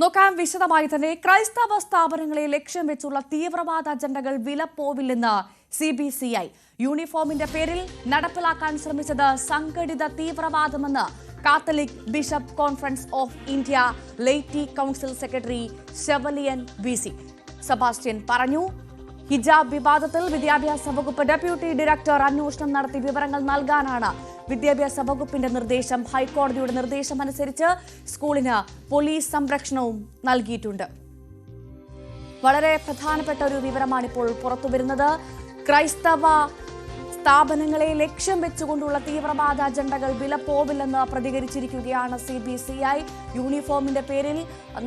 നോക്കാം വിശദമായി തന്നെ. ക്രൈസ്തവ സ്ഥാപനങ്ങളെ ലക്ഷ്യം വെച്ചുള്ള തീവ്രവാദ അജണ്ടകൾ വിലപ്പോവില്ലെന്ന് CBCI. യൂണിഫോമിന്റെ പേരിൽ നടപ്പിലാക്കാൻ ശ്രമിച്ചത് സംഘടിത തീവ്രവാദമെന്ന് Catholic bishop conference of India laity council secretary chevalier BC Sebastian പറഞ്ഞു. ഹിജാബ് വിവാദത്തിൽ വിദ്യാഭ്യാസ വകുപ്പ് ഡെപ്യൂട്ടി ഡയറക്ടർ അന്വേഷണം നടത്തി വിവരങ്ങൾ നൽകാനാണ് വിദ്യാഭ്യാസ വകുപ്പിന്റെ നിർദ്ദേശം. ഹൈക്കോടതിയുടെ നിർദ്ദേശമനുസരിച്ച് സ്കൂളിന് പോലീസ് സംരക്ഷണവും നൽകിയിട്ടുണ്ട്. വളരെ പ്രധാനപ്പെട്ട ഒരു വിവരമാണിപ്പോൾ പുറത്തുവരുന്നത്. ക്രൈസ്തവ സ്ഥാപനങ്ങളെ ലക്ഷ്യം വെച്ചുകൊണ്ടുള്ള തീവ്രവാദ അജണ്ടകൾ വിലപ്പോവില്ലെന്ന് പ്രതികരിച്ചിരിക്കുകയാണ് CBCI. യൂണിഫോമിന്റെ പേരിൽ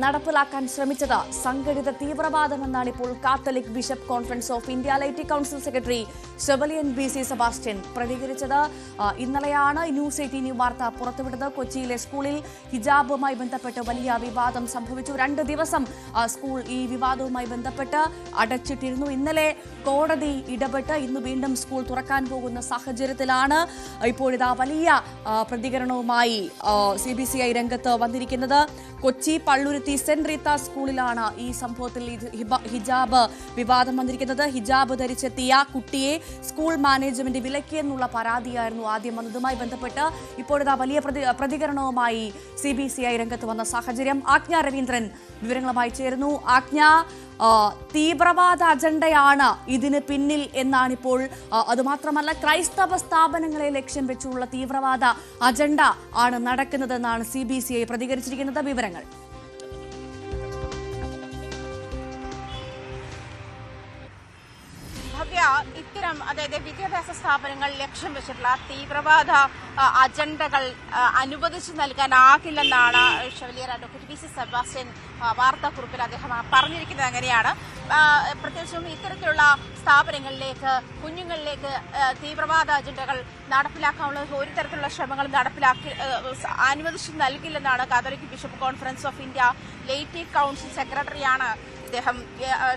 നടപ്പിലാക്കാൻ ശ്രമിച്ചത് സംഘടിത തീവ്രവാദമെന്നാണ് ഇപ്പോൾ Catholic bishop conference of India laity council secretary chevalier BC Sebastian പ്രതികരിച്ചത്. ഇന്നലെയാണ് ന്യൂസ് 18 വാർത്ത പുറത്തുവിട്ടത്. കൊച്ചിയിലെ സ്കൂളിൽ ഹിജാബുമായി ബന്ധപ്പെട്ട് വലിയ വിവാദം സംഭവിച്ചു. 2 ദിവസം സ്കൂൾ ഈ വിവാദവുമായി ബന്ധപ്പെട്ട് അടച്ചിട്ടിരുന്നു. ഇന്നലെ കോടതി ഇടപെട്ട് ഇന്ന് വീണ്ടും സ്കൂൾ തുറക്കാൻ പോകുന്ന സാഹചര്യത്തിലാണ് ഇപ്പോഴിതാ വലിയ പ്രതികരണവുമായി CBCI രംഗത്ത് വന്നിരിക്കുന്നത്. കൊച്ചി പള്ളുരുത്തി സെന്റ് റീത്ത സ്കൂളിലാണ് ഈ സംഭവത്തിൽ ഹിജാബ് വിവാദം വന്നിരിക്കുന്നത്. ഹിജാബ് ധരിച്ചെത്തിയ കുട്ടിയെ സ്കൂൾ മാനേജ്മെന്റ് വിലക്കിയെന്നുള്ള പരാതിയായിരുന്നു ആദ്യം വന്നതുമായി ബന്ധപ്പെട്ട് ഇപ്പോഴിതാ വലിയ പ്രതികരണവുമായി CBCI രംഗത്ത് വന്ന സാഹചര്യം. ആജ്ഞ രവീന്ദ്രൻ വിവരങ്ങളുമായി ചേരുന്നു. ആജ്ഞ, തീവ്രവാദ അജണ്ടയാണ് ഇതിന് പിന്നിൽ എന്നാണിപ്പോൾ. അതുമാത്രമല്ല, ക്രൈസ്തവ സ്ഥാപനങ്ങളെ ലക്ഷ്യം വെച്ചുള്ള തീവ്രവാദ അജണ്ട ആണ് നടക്കുന്നതെന്നാണ് CBCI പ്രതികരിച്ചിരിക്കുന്നത്. വിവരങ്ങൾ ഇത്തരം അതായത് വിദ്യാഭ്യാസ സ്ഥാപനങ്ങൾ ലക്ഷ്യം വെച്ചിട്ടുള്ള തീവ്രവാദ അജണ്ടകൾ അനുവദിച്ചു നൽകാനാകില്ലെന്നാണ് ഷെവലിയർ അഡ്വക്കേറ്റ് BC സെബാസ്റ്റ്യൻ വാർത്താക്കുറിപ്പിൽ അദ്ദേഹം പറഞ്ഞിരിക്കുന്നത്. അങ്ങനെയാണ് പ്രത്യേകിച്ചും ഇത്തരത്തിലുള്ള സ്ഥാപനങ്ങളിലേക്ക് കുഞ്ഞുങ്ങളിലേക്ക് തീവ്രവാദ അജണ്ടകൾ നടപ്പിലാക്കാനുള്ള ഒരു തരത്തിലുള്ള ശ്രമങ്ങൾ അനുവദിച്ചു നൽകില്ലെന്നാണ് Catholic bishop conference of India laity council സെക്രട്ടറിയാണ് അദ്ദേഹം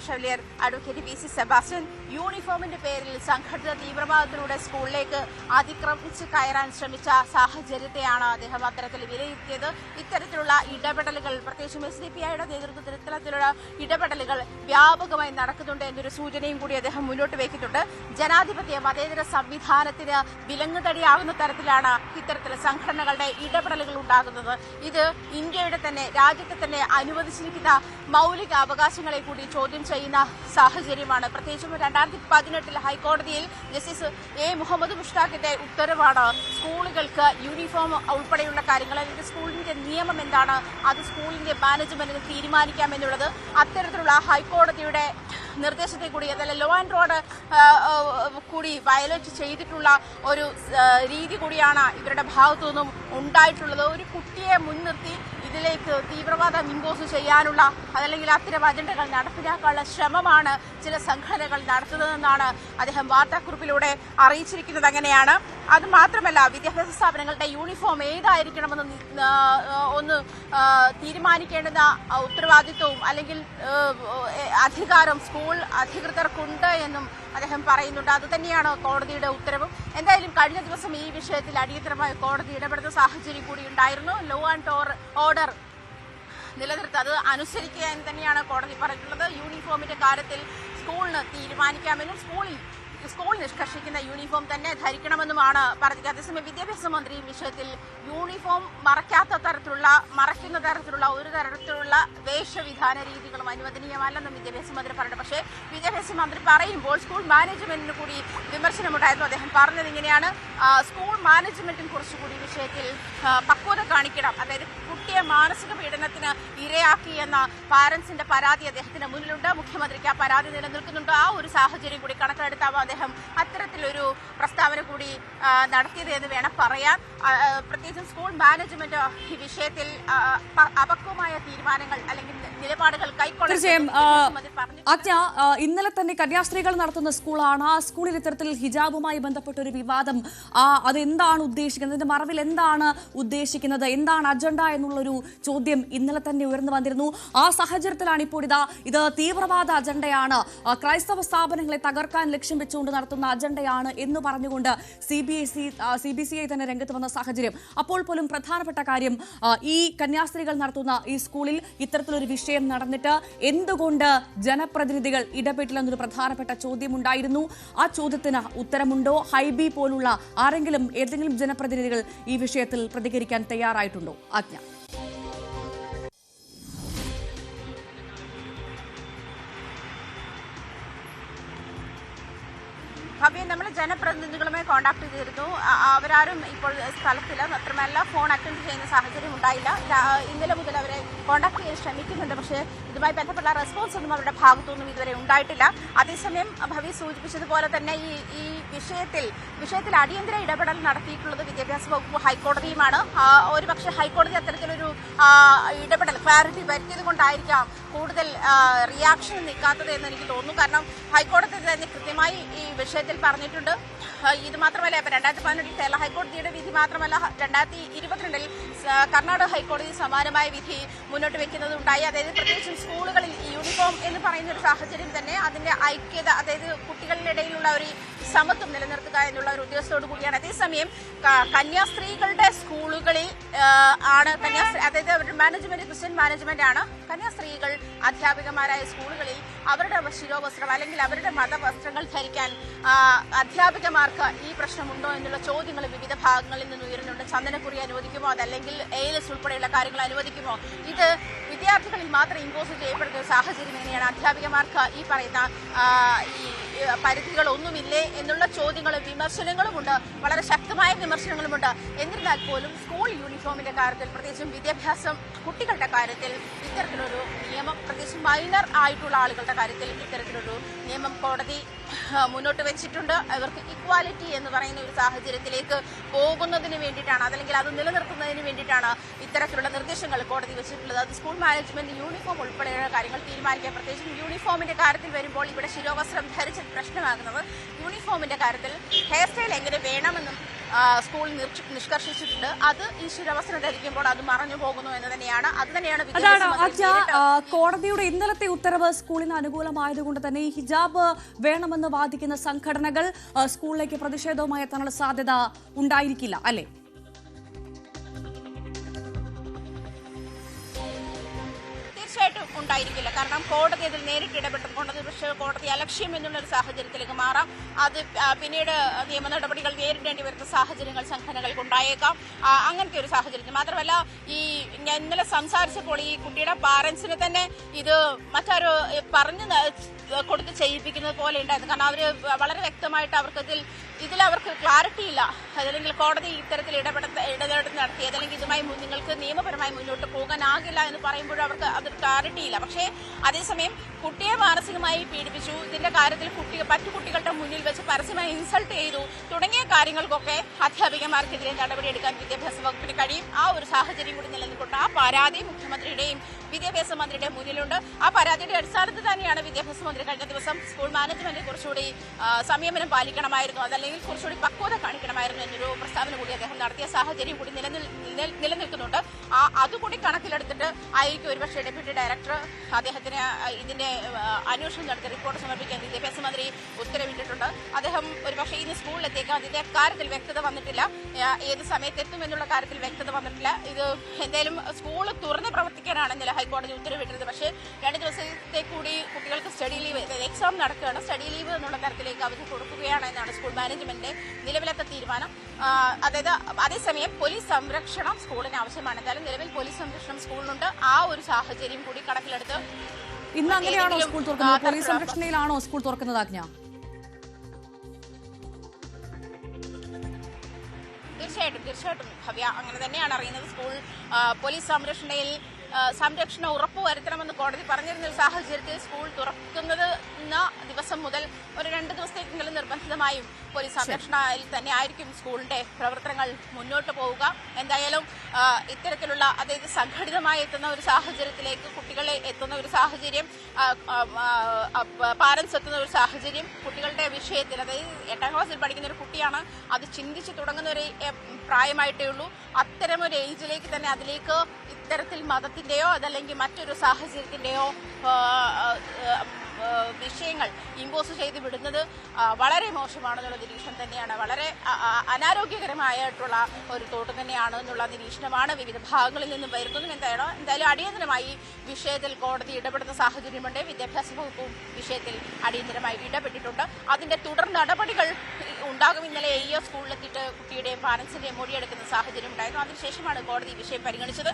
ഷെവലിയർ അഡ്വക്കേറ്റ് BC സെബാസ്റ്റ്യൻ. യൂണിഫോമിന്റെ പേരിൽ സംഘടിത തീവ്രവാദത്തിലൂടെ സ്കൂളിലേക്ക് അതിക്രമിച്ച് കയറാൻ ശ്രമിച്ച സാഹചര്യത്തെയാണ് അദ്ദേഹം അത്തരത്തിൽ വിലയിരുത്തിയത്. ഇത്തരത്തിലുള്ള ഇടപെടലുകൾ പ്രത്യേകിച്ചും SDPIയുടെ നേതൃത്വത്തിൽ ഇത്തരത്തിലുള്ള ഇടപെടലുകൾ വ്യാപകമായി നടക്കുന്നുണ്ട് എന്നൊരു സൂചനയും കൂടി അദ്ദേഹം മുന്നോട്ട് വയ്ക്കുന്നുണ്ട്. ജനാധിപത്യ മതേതര സംവിധാനത്തിന് വിലങ്ങുതടിയാകുന്ന തരത്തിലാണ് ഇത്തരത്തിലുള്ള സംഘടനകളുടെ ഇടപെടലുകൾ ഉണ്ടാകുന്നത്. ഇത് ഇന്ത്യയുടെ തന്നെ രാജ്യത്തെ തന്നെ അനുവദിച്ചിരിക്കുന്ന മൗലിക അവകാശങ്ങളെ കൂടി ചോദ്യം ചെയ്യുന്ന സാഹചര്യമാണ്. പ്രത്യേകിച്ചും 2018 ഹൈക്കോടതിയിൽ ജസ്റ്റിസ് A. മുഹമ്മദ് മുഷ്താഖിന്റെ ഉത്തരവാണ് സ്കൂളുകൾക്ക് യൂണിഫോം ഉൾപ്പെടെയുള്ള കാര്യങ്ങൾ, അല്ലെങ്കിൽ സ്കൂളിന്റെ നിയമം എന്താണ് അത് സ്കൂളിന്റെ മാനേജ്മെന്റിന് തീരുമാനിക്കാമെന്നുള്ളത്. അത്തരത്തിലുള്ള ഹൈക്കോടതിയുടെ നിർദ്ദേശത്തെ കൂടി അതല്ല ലോ ആൻഡ് ഓർഡർ കൂടി വയലേറ്റ് ചെയ്തിട്ടുള്ള ഒരു രീതി കൂടിയാണ് ഇവരുടെ ഭാഗത്തു നിന്നും ഉണ്ടായിട്ടുള്ളത്. ഒരു കുട്ടിയെ മുൻനിർത്തി ഇതിലേക്ക് തീവ്രവാദം ഇമ്പോസ് ചെയ്യാനുള്ള അതല്ലെങ്കിൽ അത്തരം അജണ്ടകൾ നടപ്പിലാക്കാനുള്ള ശ്രമമാണ് ചില സംഘടനകൾ നടത്തുന്നതെന്നാണ് അദ്ദേഹം വാർത്താക്കുറിപ്പിലൂടെ അറിയിച്ചിരിക്കുന്നത്. അങ്ങനെയാണ്. അത് മാത്രമല്ല, വിദ്യാഭ്യാസ സ്ഥാപനങ്ങളുടെ യൂണിഫോം ഏതായിരിക്കണമെന്ന് ഒന്ന് തീരുമാനിക്കേണ്ടുന്ന ഉത്തരവാദിത്വവും അല്ലെങ്കിൽ അധികാരം സ്കൂൾ അധികൃതർക്കുണ്ട് എന്നും അദ്ദേഹം പറയുന്നുണ്ട്. അതുതന്നെയാണ് കോടതിയുടെ ഉത്തരവും. എന്തായാലും കഴിഞ്ഞ ദിവസം ഈ വിഷയത്തിൽ അടിയന്തരമായി കോടതി ഇടപെടുന്ന സാഹചര്യം കൂടി ഉണ്ടായിരുന്നു. ലോ ആൻഡ് ഓർഡർ നിലനിർത്തി അത് അനുസരിക്കുക എന്ന് തന്നെയാണ് കോടതി പറഞ്ഞിട്ടുള്ളത്. യൂണിഫോമിന്റെ കാര്യത്തിൽ സ്കൂളിന് തീരുമാനിക്കാമെന്നും സ്കൂൾ നിഷ്കർഷിക്കുന്ന യൂണിഫോം തന്നെ ധരിക്കണമെന്നുമാണ് പറഞ്ഞത്. അതേസമയം വിദ്യാഭ്യാസ മന്ത്രി ഈ വിഷയത്തിൽ യൂണിഫോം മറയ്ക്കുന്ന തരത്തിലുള്ള ഒരു തരത്തിലുള്ള വേഷവിധാന രീതികളും അനുവദനീയമല്ലെന്നും വിദ്യാഭ്യാസ മന്ത്രി പറഞ്ഞു. പക്ഷേ വിദ്യാഭ്യാസ മന്ത്രി പറയുമ്പോൾ സ്കൂൾ മാനേജ്മെന്റിന് കൂടി വിമർശനമുണ്ടായിരുന്നു. അദ്ദേഹം പറഞ്ഞത് ഇങ്ങനെയാണ്: സ്കൂൾ മാനേജ്മെന്റിന് കുറച്ചുകൂടി വിഷയത്തിൽ പക്വത കാണിക്കണം. അതായത് കുട്ടിയെ മാനസിക പീഡനത്തിന് ഇരയാക്കി എന്ന പാരന്റ്സിന്റെ പരാതി അദ്ദേഹത്തിന് മുന്നിലുണ്ട്. മുഖ്യമന്ത്രിക്ക് ആ പരാതി നിലനിൽക്കുന്നുണ്ട്. ആ ഒരു സാഹചര്യം കൂടി കണക്കിലെടുത്താവും അദ്ദേഹം അത്തരത്തിലൊരു പ്രസ്താവന കൂടി നടത്തിയത് എന്ന് വേണം പറയാൻ. പ്രത്യേകിച്ചും സ്കൂൾ മാനേജ്മെന്റ് ഈ വിഷയത്തിൽ അപക്വമായ തീരുമാനങ്ങൾ അല്ലെങ്കിൽ നിലപാടുകൾ കൈക്കൊള്ളും. ആജ്ഞ, ഇന്നലെ തന്നെ കന്യാസ്ത്രീകൾ നടത്തുന്ന സ്കൂളാണ്. ആ സ്കൂളിൽ ഇത്തരത്തിൽ ഹിജാബുമായി ബന്ധപ്പെട്ട ഒരു വിവാദം, അതെന്താണ് ഉദ്ദേശിക്കുന്നത്, അതിന്റെ മറവിൽ എന്താണ് ഉദ്ദേശിക്കുന്നത്, എന്താണ് അജണ്ട എന്നുള്ളൊരു ചോദ്യം ഇന്നലെ തന്നെ ഉയർന്നു വന്നിരുന്നു. ആ സാഹചര്യത്തിലാണ് ഇപ്പോൾ ഇത് തീവ്രവാദ അജണ്ടയാണ്, ക്രൈസ്തവ സ്ഥാപനങ്ങളെ തകർക്കാൻ ലക്ഷ്യം വെച്ചുകൊണ്ട് നടത്തുന്ന അജണ്ടയാണ് എന്ന് പറഞ്ഞുകൊണ്ട് CBCI തന്നെ രംഗത്ത് വന്ന സാഹചര്യം. അപ്പോൾ പോലും പ്രധാനപ്പെട്ട കാര്യം, ഈ കന്യാസ്ത്രീകൾ നടത്തുന്ന ഈ സ്കൂളിൽ ഇത്തരത്തിലൊരു വിഷയം നടന്നിട്ട് എന്തുകൊണ്ട് ജനപ്രതിനിധികൾ ഇടപെട്ടില്ലെന്നൊരു പ്രധാനപ്പെട്ട ചോദ്യമുണ്ടായിരുന്നു. ആ ചോദ്യത്തിന് ഉത്തരമുണ്ടോ? ഹൈബി പോലുള്ള ഏതെങ്കിലും ജനപ്രതിനിധികൾ ഈ വിഷയത്തിൽ പ്രതികരിക്കാൻ തയ്യാറായിട്ടുണ്ടോ? ആജ്ഞ. ഭവ്യ, നമ്മൾ ജനപ്രതിനിധികളുമായി കോൺടാക്ട് ചെയ്തിരുന്നു. അവരാരും ഇപ്പോൾ സ്ഥലത്തില്ല. മാത്രമല്ല ഫോൺ അറ്റൻഡ് ചെയ്യുന്ന സാഹചര്യം ഉണ്ടായില്ല. ഇന്നലെ മുതൽ അവരെ കോൺടാക്ട് ചെയ്യാൻ ശ്രമിക്കുന്നുണ്ട്. പക്ഷേ ഇതുമായി ബന്ധപ്പെട്ട റെസ്പോൺസ് ഒന്നും അവരുടെ ഭാഗത്തുനിന്നും ഇതുവരെ ഉണ്ടായിട്ടില്ല. അതേസമയം ഭവ്യ സൂചിപ്പിച്ചതുപോലെ തന്നെ ഈ വിഷയത്തിൽ അടിയന്തര ഇടപെടൽ നടത്തിയിട്ടുള്ളത് വിദ്യാഭ്യാസ വകുപ്പ് ഹൈക്കോടതിയുമാണ്. ഒരുപക്ഷെ ഹൈക്കോടതി അത്തരത്തിലൊരു ഇടപെടൽ ക്ലാരിറ്റി വരുത്തിയത് കൊണ്ടായിരിക്കാം കൂടുതൽ റിയാക്ഷൻ നിൽക്കാത്തത് എന്ന് എനിക്ക് തോന്നുന്നു. കാരണം ഹൈക്കോടതി തന്നെ കൃത്യമായി ഈ വിഷയത്തിൽ പറഞ്ഞിട്ടുണ്ട്. ഇത് മാത്രമല്ല, 2018 കേരള ഹൈക്കോടതിയുടെ വിധി മാത്രമല്ല, 2022 കർണാടക ഹൈക്കോടതി സമാനമായ വിധി മുന്നോട്ട് വെക്കുന്നതുണ്ടായി. അതായത് പ്രത്യേകിച്ചും സ്കൂളുകളിൽ യൂണിഫോം എന്ന് പറയുന്ന ഒരു സാഹചര്യം തന്നെ അതിന്റെ ഐക്യത, അതായത് കുട്ടികളുടെ ഇടയിലുള്ള ഒരു സമത്വം നിലനിർത്തുക എന്നുള്ള ഒരു ഉദ്ദേശത്തോടു കൂടിയാണ്. അതേസമയം കന്യാസ്ത്രീകളുടെ സ്കൂളുകളിൽ ആണ് അതായത് അവരുടെ മാനേജ്മെന്റ് ക്രിസ്ത്യൻ മാനേജ്മെന്റ് ആണ് കന്യാസ്ത്രീകൾ അധ്യാപികമാരായ സ്കൂളുകളിൽ അവരുടെ ശിരോവസ്ത്രം അല്ലെങ്കിൽ അവരുടെ മതവസ്ത്രങ്ങൾ ധരിക്കാൻ അധ്യാപികമാർക്ക് ഈ പ്രശ്നമുണ്ടോ എന്നുള്ള ചോദ്യങ്ങൾ വിവിധ ഭാഗങ്ങളിൽ നിന്ന് ഉയരുന്നുണ്ട്. ചന്ദനക്കുറി അനുവദിക്കുമോ, അതല്ലെങ്കിൽ ALS ഉൾപ്പെടെയുള്ള കാര്യങ്ങൾ അനുവദിക്കുമോ? ഇത് വിദ്യാർത്ഥികളിൽ മാത്രം ഇമ്പോസ് ചെയ്യപ്പെടുന്ന ഒരു സാഹചര്യം എങ്ങനെയാണ്? അധ്യാപികമാർക്ക് ഈ പറയുന്ന ഈ പരിധികളൊന്നുമില്ലേ എന്നുള്ള ചോദ്യങ്ങളും വിമർശനങ്ങളുമുണ്ട്. വളരെ ശക്തമായ വിമർശനങ്ങളുമുണ്ട്. എന്നിരുന്നാൽ പോലും സ്കൂൾ യൂണിഫോമിന്റെ കാര്യത്തിൽ, പ്രത്യേകിച്ചും വിദ്യാഭ്യാസം കുട്ടികളുടെ കാര്യത്തിൽ ഇത്തരത്തിലൊരു നിയമം, പ്രത്യേകിച്ചും മൈനർ ആയിട്ടുള്ള ആളുകളുടെ കാര്യത്തിൽ ഇത്തരത്തിലൊരു നിയമം കോടതി മുന്നോട്ട് വെച്ചിട്ടുണ്ട്. അവർക്ക് ഇക്വാലിറ്റി എന്ന് പറയുന്ന ഒരു സാഹചര്യത്തിലേക്ക് പോകുന്നതിന് വേണ്ടിയിട്ടാണ്, അതല്ലെങ്കിൽ അത് നിലനിർത്തുന്നതിന് വേണ്ടിയിട്ടാണ് ഇത്തരത്തിലുള്ള നിർദ്ദേശങ്ങൾ കോടതി വെച്ചിട്ടുള്ളത്. അത് സ്കൂൾ മാനേജ്മെന്റ് യൂണിഫോം ഉൾപ്പെടെയുള്ള കാര്യങ്ങൾ തീരുമാനിക്കാൻ, പ്രത്യേകിച്ചും യൂണിഫോമിന്റെ കാര്യത്തിൽ വരുമ്പോൾ ഇവിടെ ശിരോവസ്ത്രം ധരിച്ച് പ്രശ്നമാകുന്നത്. യൂണിഫോമിന്റെ കാര്യത്തിൽ ഹെയർ സ്റ്റൈൽ എങ്ങനെ വേണമെന്നും സ്കൂൾ നിഷ്കർഷിച്ചിട്ടുണ്ട്. അത് ഈ ശിരോവസ്ത്രം ധരിക്കുമ്പോൾ അത് മറഞ്ഞു പോകുന്നു എന്ന് തന്നെയാണ്. അത് തന്നെയാണ് കോടതിയുടെ ഇന്നലത്തെ ഉത്തരവ് സ്കൂളിന് അനുകൂലമായതുകൊണ്ട് തന്നെ ഈ ഹിജാബ് വേണമെന്ന് വാദിക്കുന്ന സംഘടനകൾ സ്കൂളിലേക്ക് പ്രതിഷേധവുമായി എത്താനുള്ള സാധ്യത ഉണ്ടായിരിക്കില്ല, അല്ലേ? തീർച്ചയായിട്ടും ഉണ്ടായിരിക്കില്ല. കാരണം കോടതി അതിൽ നേരിട്ട് ഇടപെട്ടുകൊണ്ട് പക്ഷേ കോടതി അലക്ഷ്യം എന്നുള്ളൊരു സാഹചര്യത്തിലേക്ക് മാറാം. അത് പിന്നീട് നിയമ നടപടികൾ നേരിടേണ്ടി വരുന്ന സാഹചര്യങ്ങൾ സംഘടനകൾക്ക് ഉണ്ടായേക്കാം. അങ്ങനത്തെ ഒരു സാഹചര്യത്തിൽ മാത്രമല്ല, ഞാൻ ഇന്നലെ സംസാരിച്ചപ്പോൾ ഈ കുട്ടിയുടെ പാരന്റ്സിന് തന്നെ ഇത് മറ്റാരോ പറഞ്ഞു കൊടുത്ത് ചെയ്യിപ്പിക്കുന്നത് പോലെ ഉണ്ടായിരുന്നു. കാരണം അവർ വളരെ വ്യക്തമായിട്ട് അവർക്ക് ക്ലാരിറ്റി ഇല്ല. അതല്ലെങ്കിൽ കോടതി ഇത്തരത്തിൽ ഇടപെടൽ നടത്തി, അതല്ലെങ്കിൽ ഇതുമായി നിങ്ങൾക്ക് നിയമപരമായി മുന്നോട്ട് പോകാനാകില്ല എന്ന് പറയുമ്പോഴും അവർക്ക് അതൊരു ക്ലാരിറ്റി ഇല്ല. പക്ഷേ അതേസമയം കുട്ടിയെ മാനസികമായി പീഡിപ്പിച്ചു, ഇതിന്റെ കാര്യത്തിൽ മറ്റു കുട്ടികളുടെ മുന്നിൽ വെച്ച് പരസ്യമായി ഇൻസൾട്ട് ചെയ്തു തുടങ്ങിയ കാര്യങ്ങൾക്കൊക്കെ അധ്യാപികമാർക്കെതിരെ നടപടിയെടുക്കാൻ വിദ്യാഭ്യാസ വകുപ്പിന് കഴിയും. ആ ഒരു സാഹചര്യം കൂടി നിലനിൽക്കൊണ്ട് ആ പരാതി മുഖ്യമന്ത്രിയുടെയും വിദ്യാഭ്യാസ മന്ത്രിയുടെയും മുന്നിലുണ്ട്. ആ പരാതിയുടെ അടിസ്ഥാനത്തിൽ തന്നെയാണ് വിദ്യാഭ്യാസ മന്ത്രി കഴിഞ്ഞ ദിവസം സ്കൂൾ മാനേജ്മെന്റ് കുറച്ചുകൂടി സംയമനം പാലിക്കണമായിരുന്നു, അതല്ലെങ്കിൽ കുറച്ചുകൂടി പക്വത കാണിക്കണമായിരുന്നു എന്നൊരു പ്രസ്താവന കൂടി അദ്ദേഹം നടത്തിയ സാഹചര്യം കൂടി നിലനിൽക്കുന്നുണ്ട്. അതുകൂടി കണക്കിലെടുത്തിട്ട് ആയിരിക്കും ഒരുപക്ഷെ ഡെപ്യൂട്ടി ഡയറക്ടർ അദ്ദേഹത്തിന് ഇതിന്റെ അന്വേഷണം നടത്തി റിപ്പോർട്ട് സമർപ്പിക്കാൻ വിദ്യാഭ്യാസ മന്ത്രി ഉത്തരവിട്ടിട്ടുണ്ട്. അദ്ദേഹം ഒരുപക്ഷെ ഇന്ന് സ്കൂളിലെത്തിയേക്കാം. അതിന്റെ കാര്യത്തിൽ വ്യക്തത വന്നിട്ടില്ല, ഏത് സമയത്തെത്തും എന്നുള്ള കാര്യത്തിൽ വ്യക്തത വന്നിട്ടില്ല. ഇത് എന്തായാലും സ്കൂൾ തുറന്ന് പ്രവർത്തിക്കാനാണ് ഇന്നലെ ഹൈക്കോടതി ഉത്തരവിട്ടിരുന്നത്. പക്ഷേ 2 ദിവസത്തെ കൂടി കുട്ടികൾക്ക് സ്റ്റഡി ലീവ്, എക്സാം നടക്കുകയാണ്, സ്റ്റഡി ലീവ് എന്നുള്ള തരത്തിലേക്ക് അവധി കൊടുക്കുകയാണ് എന്നാണ് സ്കൂൾ മാനേജ്മെന്റിന്റെ നിലവിലത്തെ തീരുമാനം. അതായത് അതേസമയം പോലീസ് സംരക്ഷണം സ്കൂളിന് ആവശ്യമാണ്. എന്തായാലും നിലവിൽ പോലീസ് സംരക്ഷണം സ്കൂളിനുണ്ട്. ആ ഒരു സാഹചര്യം കൂടി കണക്കിലെടുത്ത് ഇന്ന് അങ്ങനെയാണോ സ്കൂൾ തുറക്കുന്നത്? പോലീസ് സംരക്ഷണയിലാണോ സ്കൂൾ തുറക്കുന്നത്? ആജ്ഞ, തീർച്ചയായിട്ടും ഭവ്യ അങ്ങനെ തന്നെയാണ് അറിയുന്നത്. സ്കൂൾ പോലീസ് സംരക്ഷണയിൽ സംരക്ഷണം ഉറപ്പുവരുത്തണമെന്ന് കോടതി പറഞ്ഞിരുന്ന ഒരു സാഹചര്യത്തിൽ സ്കൂൾ തുറക്കുന്നത് ദിവസം മുതൽ ഒരു 2 ദിവസത്തേക്കെങ്കിലും നിർബന്ധിതമായും പോലീസ് സംരക്ഷണയിൽ തന്നെ ആയിരിക്കും സ്കൂളിന്റെ പ്രവർത്തനങ്ങൾ മുന്നോട്ട് പോവുക. എന്തായാലും ഇത്തരത്തിലുള്ള അതായത് സംഘടിതമായി എത്തുന്ന ഒരു സാഹചര്യത്തിലേക്ക് കുട്ടികളെ എത്തുന്ന ഒരു സാഹചര്യം, പാരന്റ്സ് എത്തുന്ന ഒരു സാഹചര്യം കുട്ടികളുടെ വിഷയത്തിൽ, അതായത് 8ാം ക്ലാസ്സിൽ പഠിക്കുന്ന ഒരു കുട്ടിയാണ്, അത് ചിന്തിച്ച് തുടങ്ങുന്ന ഒരു പ്രായമായിട്ടേ ഉള്ളൂ. അത്തരമൊരു ഏജിലേക്ക് തന്നെ അതിലേക്ക് ഇത്തരത്തിൽ മതത്തിന്റെയോ അതല്ലെങ്കിൽ മറ്റൊരു സാഹചര്യത്തിന്റെയോ വിഷയങ്ങൾ ഇമ്പോസ് ചെയ്ത് വിടുന്നത് വളരെ മോശമാണെന്നുള്ള നിരീക്ഷണം തന്നെയാണ്. വളരെ അനാരോഗ്യകരമായിട്ടുള്ള ഒരു തോട്ട് തന്നെയാണ് എന്നുള്ള നിരീക്ഷണമാണ് വിവിധ ഭാഗങ്ങളിൽ നിന്നും വരുന്നത്. എന്തായാലും അടിയന്തരമായി വിഷയത്തിൽ കോടതി ഇടപെടുന്ന സാഹചര്യമുണ്ട്. വിദ്യാഭ്യാസ വകുപ്പും വിഷയത്തിൽ അടിയന്തരമായി ഇടപെട്ടിട്ടുണ്ട്. അതിന്റെ തുടർ നടപടികൾ ഉണ്ടാകും. ഇന്നലെ AEO സ്കൂളിലെത്തിയിട്ട് കുട്ടിയുടെയും പാരന്റ്സിന്റെയും മൊഴിയെടുക്കുന്ന സാഹചര്യം ഉണ്ടായിരുന്നു. അതിനുശേഷമാണ് കോടതി വിഷയം പരിഗണിച്ചത്.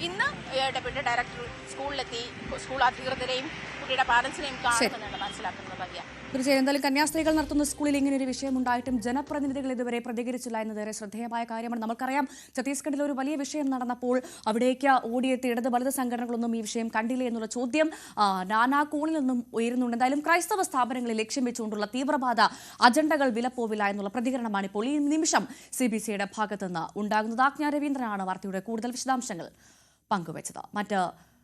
ഇന്ന് ഇടപെട്ട് ഡയറക്ടർ സ്കൂളിലെത്തി സ്കൂൾ അധികൃതരെയും കുട്ടിയുടെ പാരന്റ്സിനെയും കാണുമെന്നാണ് മനസ്സിലാക്കുന്നത്. ഭവ്യ, തീർച്ചയായും എന്തായാലും കന്യാസ്ത്രീകൾ നടത്തുന്ന സ്കൂളിൽ ഇങ്ങനെ ഒരു വിഷയം ഉണ്ടായിട്ടും ജനപ്രതിനിധികൾ ഇതുവരെ പ്രതികരിച്ചില്ല എന്നതേറെ ശ്രദ്ധേയമായ കാര്യമാണ്. നമുക്കറിയാം, ഛത്തീസ്ഗഡിൽ ഒരു വലിയ വിഷയം നടന്നപ്പോൾ അവിടേക്ക് ഓടിയെത്തി ഇടത് വലത് സംഘടനകളൊന്നും ഈ വിഷയം കണ്ടില്ലേ എന്നുള്ള ചോദ്യം നാനാ കോണിൽ നിന്നും ഉയരുന്നുണ്ട്. എന്തായാലും ക്രൈസ്തവ സ്ഥാപനങ്ങളെ ലക്ഷ്യം വെച്ചുകൊണ്ടുള്ള തീവ്രവാദ അജണ്ടകൾ വിലപ്പോവില്ല എന്നുള്ള പ്രതികരണമാണ് ഇപ്പോൾ ഈ നിമിഷം CBCയുടെ ഭാഗത്തുനിന്ന് ഉണ്ടാകുന്നത്. ആജ്ഞ രവീന്ദ്രനാണ് വാർത്തയുടെ കൂടുതൽ വിശദാംശങ്ങൾ പങ്കുവച്ചത്.